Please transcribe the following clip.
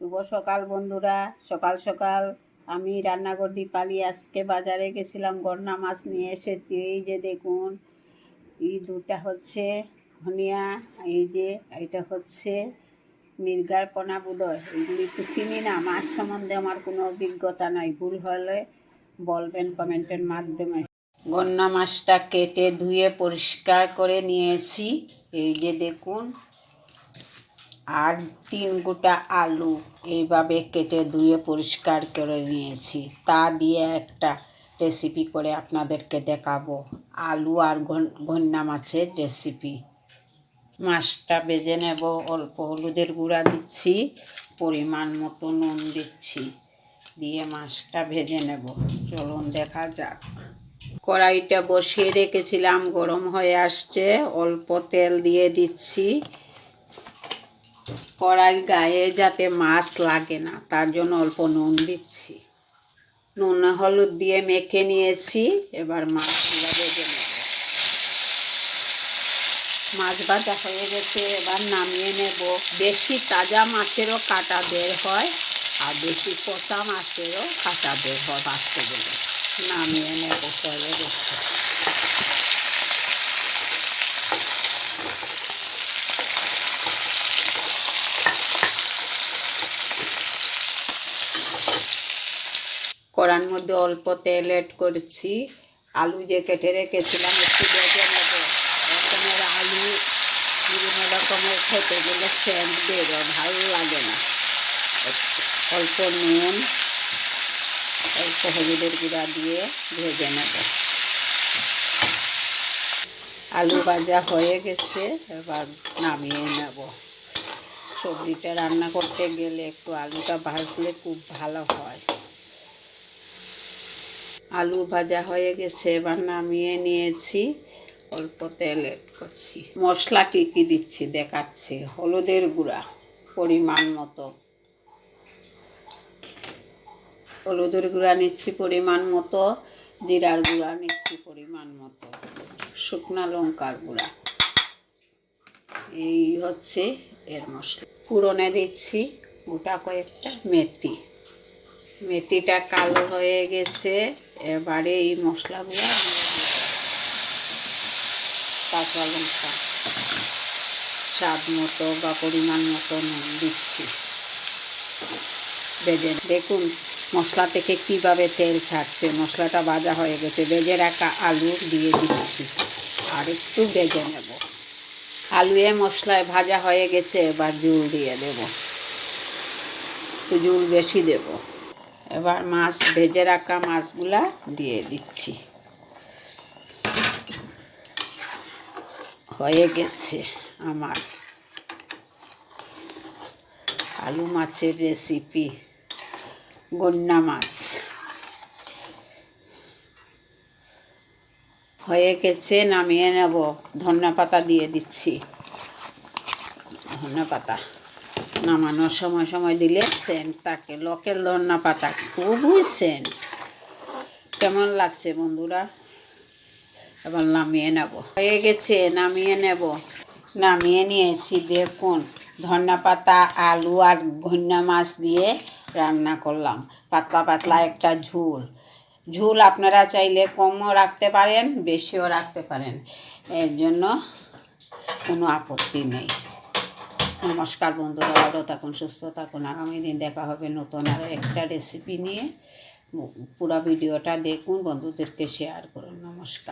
শুভ সকাল বন্ধুরা। সকাল সকাল আমি রান্নাঘর দীপালি আজকে বাজারে গেছিলাম, গন্না মাছ নিয়ে এসেছি। এই যে দেখুন, এই দুটা হচ্ছে ধনিয়া, এই যে এটা হচ্ছে মির্গার পোনা বুদয়। এইগুলি তো চিনি না, মাছ সম্বন্ধে আমার কোনো অভিজ্ঞতা নাই, ভুল হলে বলবেন কমেন্টের মাধ্যমে। গন্না মাছটা কেটে ধুয়ে পরিষ্কার করে নিয়েছি, এই যে দেখুন। আর 3 গোটা আলু এইভাবে কেটে ধুয়ে পরিষ্কার করে নিয়েছি, তা দিয়ে একটা রেসিপি করে আপনাদেরকে দেখাবো, আলু আর গন্না মাছের রেসিপি। মাছটা ভেজে নেব, অল্প হলুদের গুঁড়া দিচ্ছি, পরিমাণ মতো নুন দিচ্ছি, দিয়ে মাছটা ভেজে নেব। চলুন দেখা যাক। কড়াইটা বসিয়ে রেখেছিলাম, গরম হয়ে আসছে, অল্প তেল দিয়ে দিচ্ছি। কড়াইয়ের গায়ে যাতে মাছ লাগে না, তার জন্য অল্প নুন দিচ্ছি। নুন হলুদ দিয়ে মেখে নিয়েছি, এবার মাছগুলো ভেজে নেব। মাছ ভাজা হয়ে গেছে, এবার নামিয়ে নেব। বেশি তাজা মাছেরও কাঁটা বের হয়, আর বেশি পচা মাছেরও কাঁটা বের হয় ভাজতে গেলে। নামিয়ে নেব, হয়ে গেছে। কড়ার মধ্যে অল্প তেল অ্যাড করছি, আলু যে কেটে রেখেছিলাম একটু ভেজে নেব। রকমের আলু বিভিন্ন রকমের খেতে গেলে সেন্ট বেরো, ভালো লাগে না। অল্প নুন, অল্প হলুদের গুঁড়া দিয়ে ভেজে নেব। আলু ভাজা হয়ে গেছে, এবার নামিয়ে নেব। সবজিটা রান্না করতে গেলে একটু আলুটা ভাজলে খুব ভালো হয়। আলু ভাজা হয়ে গেছে, এবার নামিয়ে নিয়েছি, অল্প তেল অ্যাড করছি। মশলা কী কী দিচ্ছি দেখাচ্ছি। হলুদের গুঁড়া পরিমাণ মতো, হলুদের গুঁড়া নিচ্ছি পরিমাণ মতো, জিরার গুঁড়া নিচ্ছি পরিমাণ মতো, শুকনা লঙ্কার গুঁড়া। এই হচ্ছে এর মশলা। ফোড়নে দিচ্ছি গোটা কয়েকটা মেথি। মেথিটা কালো হয়ে গেছে, এবারে এই মশলাগুলো কাঁচা লঙ্কা, স্বাদ মতো বা পরিমাণ মতো নুন দিচ্ছি। ভেজে দেখুন মশলা থেকে কীভাবে তেল ছাড়ছে। মশলাটা ভাজা হয়ে গেছে, ভেজে রাখা আলু দিয়ে দিচ্ছি, আর একটু ভেজে নেব। আলু মশলায় ভাজা হয়ে গেছে, এবার জল দিয়ে দেব, একটু জল বেশি দেব। এবার মাছ ভেজে রাখা মাছগুলা দিয়ে দিচ্ছি। হয়ে গেছে আমার আলু মাছের রেসিপি, গন্না মাছ। হয়ে গেছে, নামিয়ে নেব। ধনিয়া পাতা দিয়ে দিচ্ছি। ধনিয়া পাতা নামানোর সময় সময় দিলে সেন্ট থাকে, লোকাল ধনিয়া পাতা, খুবই সেন্ট। কেমন লাগছে বন্ধুরা? এবার নামিয়ে নেব। হয়ে গেছে, নামিয়ে নেব। নামিয়ে নিয়েছি, দেখুন ধনিয়া পাতা, আলু আর গন্না মাছ দিয়ে রান্না করলাম। পাতলা পাতলা একটা ঝোল। ঝোল আপনারা চাইলে কমও রাখতে পারেন, বেশিও রাখতে পারেন, এর জন্য কোনো আপত্তি নেই। নমস্কার বন্ধুরা, ভালো থাকুন, সুস্থ থাকুন। আগামী দিন দেখা হবে নতুন আরও একটা রেসিপি নিয়ে। পুরো ভিডিওটা দেখুন, বন্ধুদেরকে শেয়ার করুন। নমস্কার।